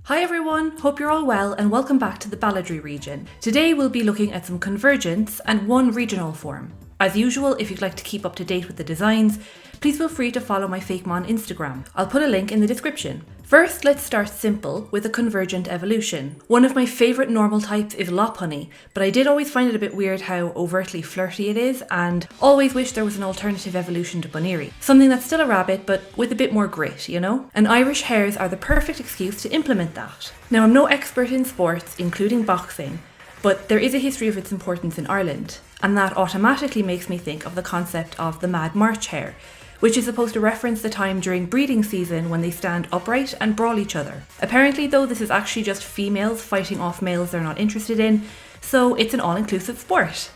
Hi everyone, hope you're all well and welcome back to the Balladree region. Today we'll be looking at some Convergents and one regional form. As usual, if you'd like to keep up to date with the designs, please feel free to follow my Fakemon Instagram. I'll put a link in the description. First, let's start simple with a Convergent evolution. One of my favourite normal types is Lopunny, but I did always find it a bit weird how overtly flirty it is, and always wish there was an alternative evolution to Bunnery. Something that's still a rabbit, but with a bit more grit, you know? And Irish hares are the perfect excuse to implement that. Now, I'm no expert in sports, including boxing, but there is a history of its importance in Ireland, and that automatically makes me think of the concept of the Mad March hare, which is supposed to reference the time during breeding season when they stand upright and brawl each other. Apparently though, this is actually just females fighting off males they're not interested in, so it's an all-inclusive sport.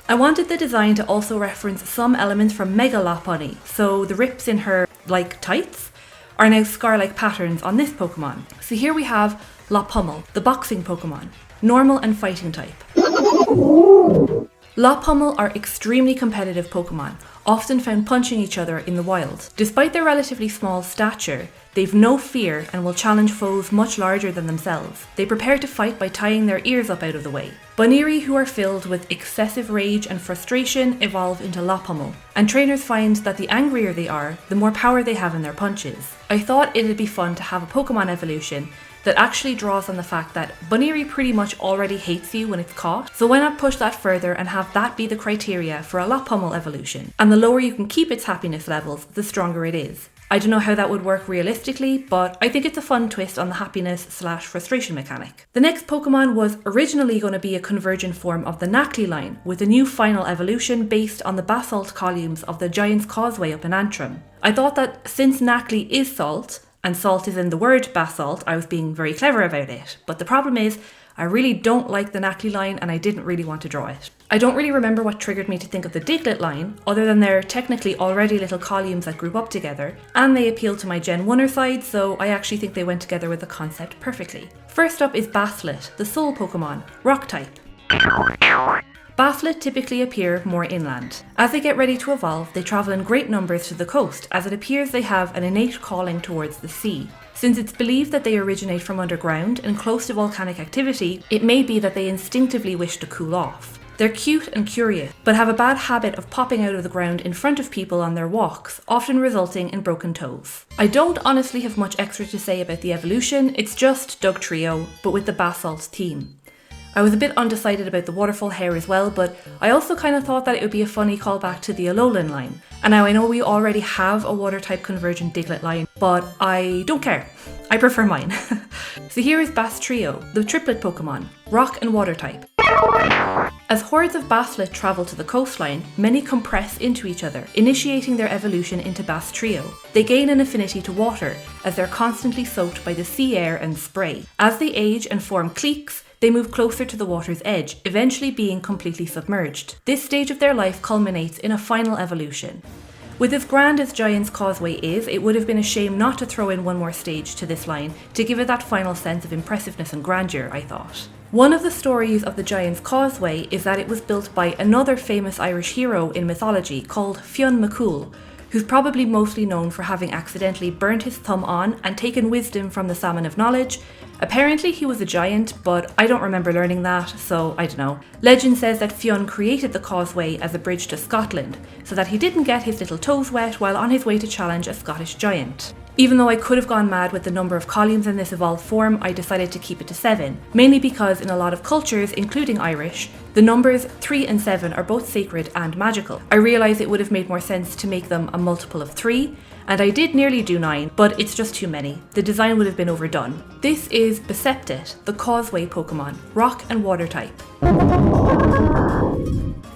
I wanted the design to also reference some elements from Mega Lopunny, so the rips in her, like, tights, are now scar-like patterns on this Pokemon. So here we have Lopummel, the boxing Pokemon, normal and fighting type. Lopummel are extremely competitive Pokemon, often found punching each other in the wild. Despite their relatively small stature, they've no fear and will challenge foes much larger than themselves. They prepare to fight by tying their ears up out of the way. Bunnery who are filled with excessive rage and frustration evolve into Lopummel, and trainers find that the angrier they are, the more power they have in their punches. I thought it'd be fun to have a Pokemon evolution that actually draws on the fact that Bunnery pretty much already hates you when it's caught, so why not push that further and have that be the criteria for a Lopummel evolution? And the lower you can keep its happiness levels, the stronger it is. I don't know how that would work realistically, but I think it's a fun twist on the happiness/frustration mechanic. The next Pokemon was originally going to be a convergent form of the Knackley line, with a new final evolution based on the basalt columns of the Giant's Causeway up in Antrim. I thought that since Knackley is salt, and salt is in the word basalt, I was being very clever about it. But the problem is, I really don't like the Knackley line and I didn't really want to draw it. I don't really remember what triggered me to think of the Diglett line, other than they're technically already little columns that group up together, and they appeal to my Gen 1er side, so I actually think they went together with the concept perfectly. First up is Baslet, the soul Pokemon, rock type. Baslet typically appear more inland. As they get ready to evolve, they travel in great numbers to the coast, as it appears they have an innate calling towards the sea. Since it's believed that they originate from underground and close to volcanic activity, it may be that they instinctively wish to cool off. They're cute and curious, but have a bad habit of popping out of the ground in front of people on their walks, often resulting in broken toes. I don't honestly have much extra to say about the evolution, it's just Dugtrio, but with the basalt theme. I was a bit undecided about the waterfall hare as well, but I also kind of thought that it would be a funny callback to the Alolan line. And now I know we already have a water-type convergent Diglett line, but I don't care. I prefer mine. So here is Bastrio, the triplet Pokemon, rock and water type. As hordes of Baslet travel to the coastline, many compress into each other, initiating their evolution into Bastrio. They gain an affinity to water, as they're constantly soaked by the sea air and spray. As they age and form cliques, they move closer to the water's edge, eventually being completely submerged. This stage of their life culminates in a final evolution. With as grand as Giant's Causeway is, it would have been a shame not to throw in one more stage to this line to give it that final sense of impressiveness and grandeur, I thought. One of the stories of the Giant's Causeway is that it was built by another famous Irish hero in mythology called Fionn McCool, who's probably mostly known for having accidentally burnt his thumb on and taken wisdom from the Salmon of Knowledge. Apparently he was a giant, but I don't remember learning that, so I don't know. Legend says that Fionn created the causeway as a bridge to Scotland, so that he didn't get his little toes wet while on his way to challenge a Scottish giant. Even though I could have gone mad with the number of columns in this evolved form, I decided to keep it to 7, mainly because in a lot of cultures, including Irish, the numbers 3 and 7 are both sacred and magical. I realised it would have made more sense to make them a multiple of 3, and I did nearly do 9, but it's just too many. The design would have been overdone. This is Beceptet, the Causeway Pokemon, rock and water type.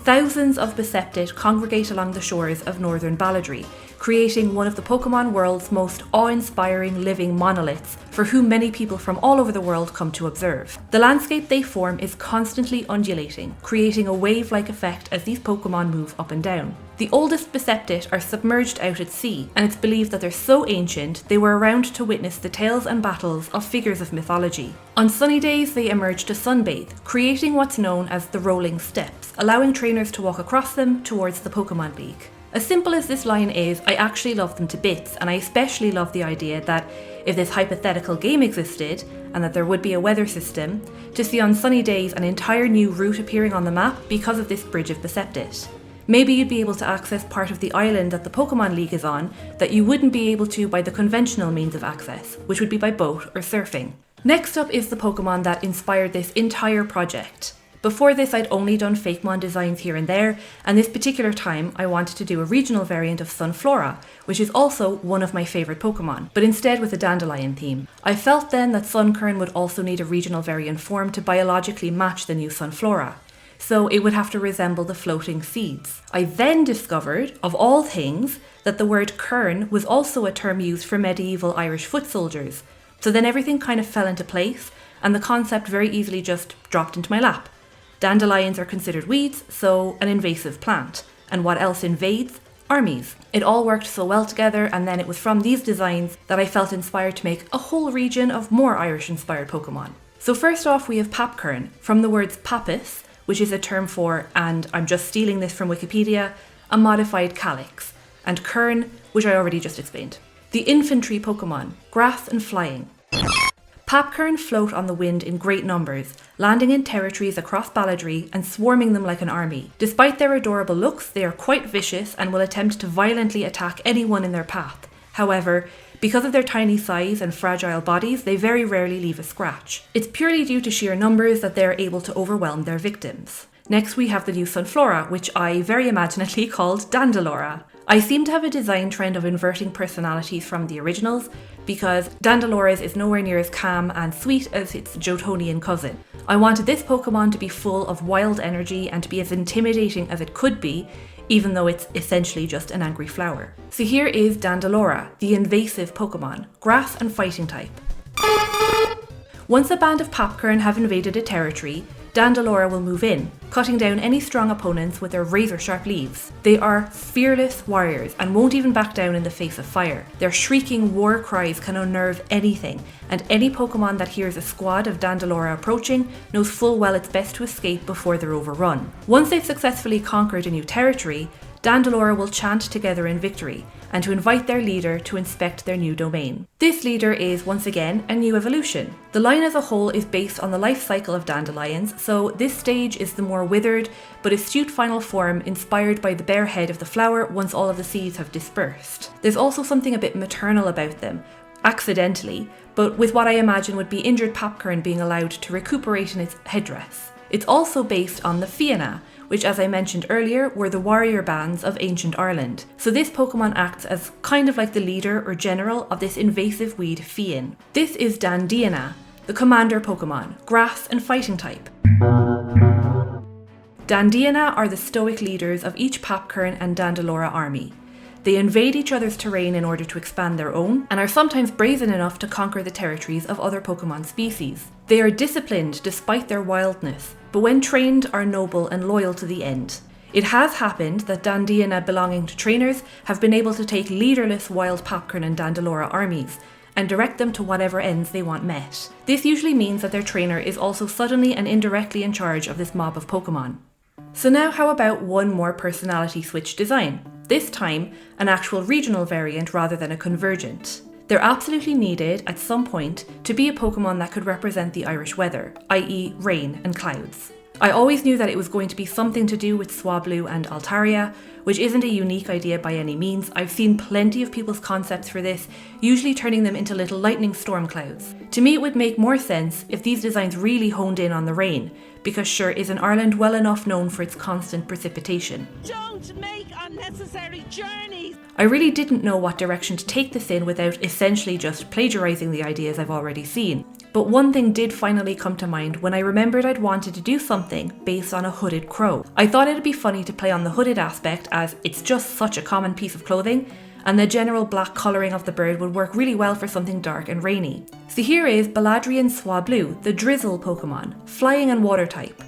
Thousands of Beceptet congregate along the shores of northern Balladree, creating one of the Pokemon world's most awe-inspiring living monoliths for whom many people from all over the world come to observe. The landscape they form is constantly undulating, creating a wave-like effect as these Pokemon move up and down. The oldest Beceptet are submerged out at sea, and it's believed that they're so ancient they were around to witness the tales and battles of figures of mythology. On sunny days they emerge to sunbathe, creating what's known as the rolling steps, allowing trainers to walk across them towards the Pokemon League. As simple as this line is, I actually love them to bits, and I especially love the idea that if this hypothetical game existed, and that there would be a weather system, to see on sunny days an entire new route appearing on the map because of this bridge of Beceptit. Maybe you'd be able to access part of the island that the Pokemon League is on that you wouldn't be able to by the conventional means of access, which would be by boat or surfing. Next up is the Pokemon that inspired this entire project. Before this, I'd only done Fakemon designs here and there, and this particular time I wanted to do a regional variant of Sunflora, which is also one of my favourite Pokemon, but instead with a dandelion theme. I felt then that Sunkern would also need a regional variant form to biologically match the new Sunflora, so it would have to resemble the floating seeds. I then discovered, of all things, that the word kern was also a term used for medieval Irish foot soldiers, so then everything kind of fell into place, and the concept very easily just dropped into my lap. Dandelions are considered weeds, so an invasive plant. And what else invades? Armies. It all worked so well together, and then it was from these designs that I felt inspired to make a whole region of more Irish-inspired Pokemon. So first off, we have Papkern, from the words papus, which is a term for, and I'm just stealing this from Wikipedia, a modified calyx, and kern, which I already just explained. The infantry Pokemon, grass and flying. Papkern float on the wind in great numbers, landing in territories across Balladree and swarming them like an army. Despite their adorable looks, they are quite vicious and will attempt to violently attack anyone in their path. However, because of their tiny size and fragile bodies, they very rarely leave a scratch. It's purely due to sheer numbers that they are able to overwhelm their victims. Next we have the new Sunflora, which I very imaginatively called Dandalora. I seem to have a design trend of inverting personalities from the originals, because Dandalora's is nowhere near as calm and sweet as its Jotonian cousin. I wanted this Pokemon to be full of wild energy and to be as intimidating as it could be, even though it's essentially just an angry flower. So here is Dandalora, the invasive Pokemon, grass and fighting type. Once a band of Papkern have invaded a territory, Dandalora will move in, cutting down any strong opponents with their razor-sharp leaves. They are fearless warriors and won't even back down in the face of fire. Their shrieking war cries can unnerve anything, and any Pokemon that hears a squad of Dandalora approaching knows full well it's best to escape before they're overrun. Once they've successfully conquered a new territory, Dandalora will chant together in victory, and to invite their leader to inspect their new domain. This leader is, once again, a new evolution. The line as a whole is based on the life cycle of dandelions, so this stage is the more withered but astute final form inspired by the bare head of the flower once all of the seeds have dispersed. There's also something a bit maternal about them, accidentally, but with what I imagine would be injured Papkern being allowed to recuperate in its headdress. It's also based on the Fianna, which, as I mentioned earlier, were the warrior bands of ancient Ireland. So this Pokemon acts as kind of like the leader or general of this invasive weed Fian. This is Dandiana, the commander Pokemon, grass and fighting type. Dandiana are the stoic leaders of each Papkern and Dandalora army. They invade each other's terrain in order to expand their own, and are sometimes brazen enough to conquer the territories of other Pokemon species. They are disciplined despite their wildness, but when trained are noble and loyal to the end. It has happened that Dandiana belonging to trainers have been able to take leaderless wild Papkern and Dandalora armies, and direct them to whatever ends they want met. This usually means that their trainer is also suddenly and indirectly in charge of this mob of Pokemon. So now how about one more personality switch design? This time, an actual regional variant rather than a convergent. They're absolutely needed at some point to be a Pokemon that could represent the Irish weather, i.e. rain and clouds. I always knew that it was going to be something to do with Swablu and Altaria, which isn't a unique idea by any means. I've seen plenty of people's concepts for this, usually turning them into little lightning storm clouds. To me it would make more sense if these designs really honed in on the rain, because sure, isn't Ireland well enough known for its constant precipitation? Don't make unnecessary journeys! I really didn't know what direction to take this in without essentially just plagiarising the ideas I've already seen. But one thing did finally come to mind when I remembered I'd wanted to do something based on a hooded crow. I thought it'd be funny to play on the hooded aspect, as it's just such a common piece of clothing, and the general black colouring of the bird would work really well for something dark and rainy. So here is Balladree and Swablu, the drizzle Pokemon, flying and water type.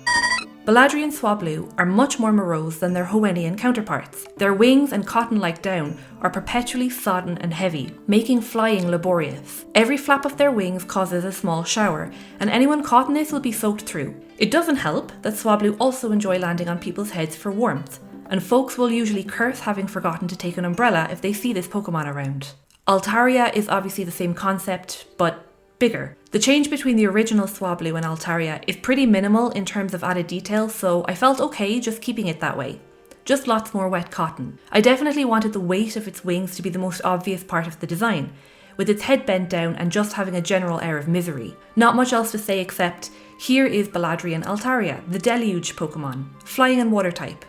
Balladree and Swablu are much more morose than their Hoennian counterparts. Their wings and cotton-like down are perpetually sodden and heavy, making flying laborious. Every flap of their wings causes a small shower, and anyone caught in this will be soaked through. It doesn't help that Swablu also enjoy landing on people's heads for warmth. and folks will usually curse having forgotten to take an umbrella if they see this Pokemon around. Altaria is obviously the same concept, but bigger. The change between the original Swablu and Altaria is pretty minimal in terms of added detail, so I felt okay just keeping it that way. Just lots more wet cotton. I definitely wanted the weight of its wings to be the most obvious part of the design, with its head bent down and just having a general air of misery. Not much else to say except, here is Balladree and Altaria, the deluge Pokemon, flying and water type.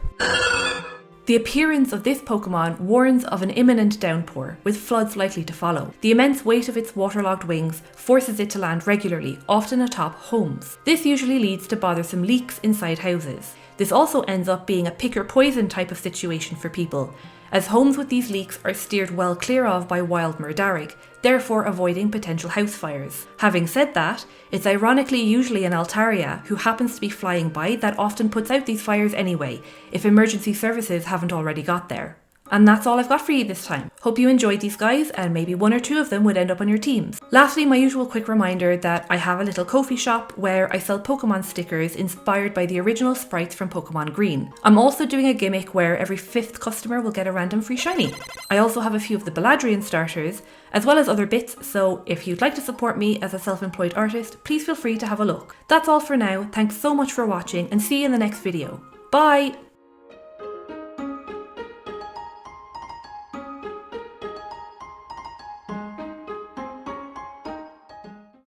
The appearance of this Pokemon warns of an imminent downpour, with floods likely to follow. The immense weight of its waterlogged wings forces it to land regularly, often atop homes. This usually leads to bothersome leaks inside houses. This also ends up being a pick or poison type of situation for people, as homes with these leaks are steered well clear of by wild Murdarig, therefore avoiding potential house fires. Having said that, it's ironically usually an Altaria who happens to be flying by that often puts out these fires anyway, if emergency services haven't already got there. And that's all I've got for you this time. Hope you enjoyed these guys, and maybe one or two of them would end up on your teams. Lastly, my usual quick reminder that I have a little Ko-fi shop where I sell Pokemon stickers inspired by the original sprites from Pokemon Green. I'm also doing a gimmick where every 5th customer will get a random free shiny. I also have a few of the Balladree starters, as well as other bits, so if you'd like to support me as a self-employed artist, please feel free to have a look. That's all for now, thanks so much for watching, and see you in the next video. Bye!